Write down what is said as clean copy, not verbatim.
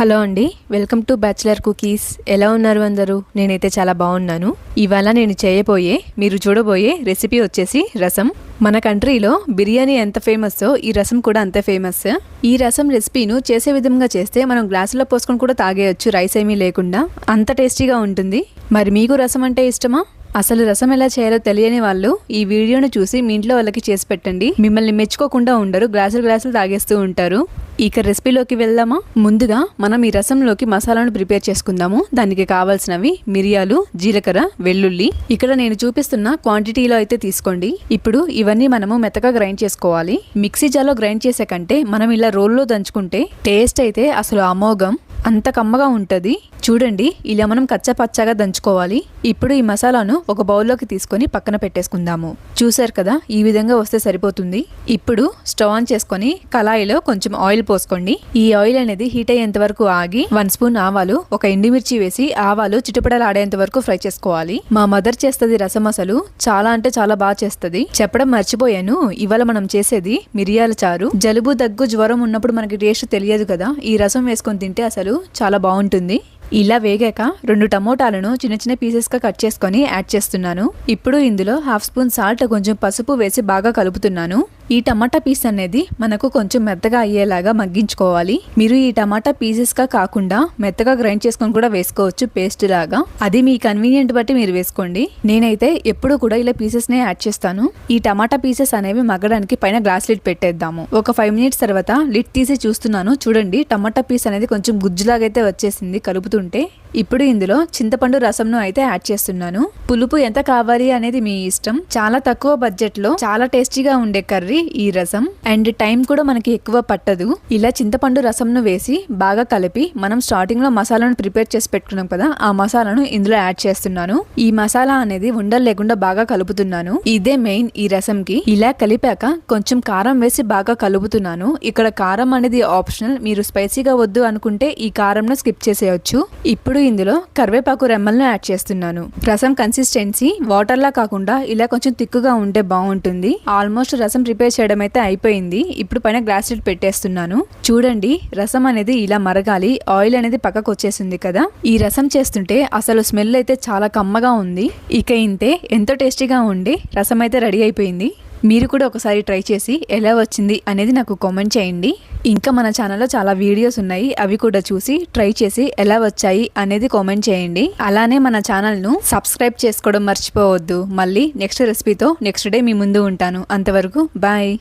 Hello అండి, welcome to bachelor cookies. ఎలా ఉన్నారు అందరూ? నేనైతే చాలా బాగున్నాను. ఇవాళ నేను చేయబోయే, మీరు చూడబోయే రెసిపీ వచ్చేసి రసం. మన కంట్రీలో బిర్యానీ ఎంత ఫేమస్, ఈ రసం కూడా అంతే ఫేమస్. ఈ రసం రెసిపీను చేసే విధంగా చేస్తే మనం గ్లాసులో పోసుకొని కూడా తాగేయచ్చు, రైస్ ఏమీ లేకుండా. అంత టేస్టీగా ఉంటుంది. మరి మీకు రసం అంటే ఇష్టమా? అసలు రసం ఎలా చేయాలో తెలియని వాళ్ళు ఈ వీడియోను చూసి మీ ఇంట్లో వాళ్ళకి చేసి పెట్టండి. మిమ్మల్ని మెచ్చుకోకుండా ఉండరు, గ్లాసులు తాగేస్తూ ఉంటారు. ఇక రెసిపీలోకి వెళ్దామా? ముందుగా మనం ఈ రసంలోకి మసాలాను ప్రిపేర్ చేసుకుందాము. దానికి కావాల్సినవి మిరియాలు, జీలకర్ర, వెల్లుల్లి. ఇక్కడ నేను చూపిస్తున్న క్వాంటిటీలో అయితే తీసుకోండి. ఇప్పుడు ఇవన్నీ మనము మెత్తగా గ్రైండ్ చేసుకోవాలి. మిక్సీ జార్లో గ్రైండ్ చేసే కంటే మనం ఇలా రోల్లో దంచుకుంటే టేస్ట్ అయితే అసలు అమోఘం, అంత కమ్మగా ఉంటుంది. చూడండి, ఇలా మనం కచ్చపచ్చగా దంచుకోవాలి. ఇప్పుడు ఈ మసాలాను ఒక బౌల్లోకి తీసుకొని పక్కన పెట్టేసుకుందాము. చూసారు కదా, ఈ విధంగా వస్తే సరిపోతుంది. ఇప్పుడు స్టవ్ ఆన్ చేసుకొని కళాయిలో కొంచెం ఆయిల్ పోసుకోండి. ఈ ఆయిల్ అనేది హీట్ అయ్యేంత వరకు ఆగి 1 స్పూన్ ఆవాలు, ఒక ఎండుమిర్చి వేసి ఆవాలు చిటపటలాడేంత వరకు ఫ్రై చేసుకోవాలి. మా మదర్ చేస్తుంది రసం, అసలు చాలా అంటే చాలా బాగా చేస్తుంది. చెప్పడం మర్చిపోయాను, ఇవాళ మనం చేసేది మిరియాల చారు. జలుబు, దగ్గు, జ్వరం ఉన్నప్పుడు మనకి టేస్ట్ తెలియదు కదా, ఈ రసం వేసుకొని తింటే అసలు చాలా బాగుంటుంది. ఇలా వేగాక 2 టమోటాలను చిన్న చిన్న పీసెస్గా కట్ చేసుకొని యాడ్ చేస్తున్నాను. ఇప్పుడు ఇందులో 1/2 స్పూన్ సాల్ట్, కొంచెం పసుపు వేసి బాగా కలుపుతున్నాను. ఈ టమాటా పీస్ అనేది మనకు కొంచెం మెత్తగా అయ్యేలాగా మగ్గించుకోవాలి. మీరు ఈ టమాటా పీసెస్గా కాకుండా మెత్తగా గ్రైండ్ చేసుకొని కూడా వేసుకోవచ్చు, పేస్ట్ లాగా. అది మీ కన్వీనియంట్ బట్టి మీరు వేసుకోండి. నేనైతే ఎప్పుడు కూడా ఇలా పీసెస్నే యాడ్ చేస్తాను. ఈ టమాటా పీసెస్ అనేవి మగ్గడానికి పైన గ్లాస్ లిడ్ పెట్టేద్దాము. ఒక 5 మినిట్స్ తర్వాత లిడ్ తీసి చూస్తున్నాను. చూడండి, టమాటా పీస్ అనేది కొంచెం గుజ్జులాగైతే వచ్చేసింది కలుపుతుంటే. ఇప్పుడు ఇందులో చింతపండు రసంను అయితే యాడ్ చేస్తున్నాను. పులుపు ఎంత కావాలి అనేది మీ ఇష్టం. చాలా తక్కువ బడ్జెట్ లో చాలా టేస్టీగా ఉండే కర్రీ ఈ రసం, అండ్ టైం కూడా మనకి ఎక్కువ పట్టదు. ఇలా చింతపండు రసంను వేసి బాగా కలిపి మనం స్టార్టింగ్ లో మసాలాను ప్రిపేర్ చేసి పెట్టుకున్నాం కదా, ఆ మసాలాను ఇందులో యాడ్ చేస్తున్నాను. ఈ మసాలా అనేది ఉండలు లేకుండా బాగా కలుపుతున్నాను. ఇదే మెయిన్ ఈ రసంకి. ఇలా కలిపాక కొంచెం కారం వేసి బాగా కలుపుతున్నాను. ఇక్కడ కారం అనేది ఆప్షనల్, మీరు స్పైసీగా వద్దు అనుకుంటే ఈ కారంను స్కిప్ చేసేయచ్చు. ఇప్పుడు ఇందులో కరివేపాకు రెమ్మలను యాడ్ చేస్తున్నాను. రసం కన్సిస్టెన్సీ వాటర్ లా కాకుండా ఇలా కొంచెం తిక్కుగా ఉంటే బాగుంటుంది. ఆల్మోస్ట్ రసం ప్రిపేర్ చేయడం అయితే అయిపోయింది. ఇప్పుడు పైన గ్లాస్ లిడ్ పెట్టేస్తున్నాను. చూడండి, రసం అనేది ఇలా మరగాలి. ఆయిల్ అనేది పక్కకు వచ్చేసింది కదా. ఈ రసం చేస్తుంటే అసలు స్మెల్ అయితే చాలా కమ్మగా ఉంది. ఇక ఇంతే, ఎంతో టేస్టీగా ఉండే రసం అయితే రెడీ అయిపోయింది. మీరు కూడా ఒకసారి ట్రై చేసి ఎలా వచ్చింది అనేది నాకు కామెంట్ చేయండి. ఇంకా మన ఛానల్లో చాలా వీడియోస్ ఉన్నాయి, అవి కూడా చూసి ట్రై చేసి ఎలా వచ్చాయి అనేది కామెంట్ చేయండి. అలానే మన ఛానల్ను సబ్స్క్రైబ్ చేసుకోవడం మర్చిపోవద్దు. మళ్ళీ నెక్స్ట్ రెసిపీతో నెక్స్ట్ డే మీ ముందు ఉంటాను. అంతవరకు బాయ్.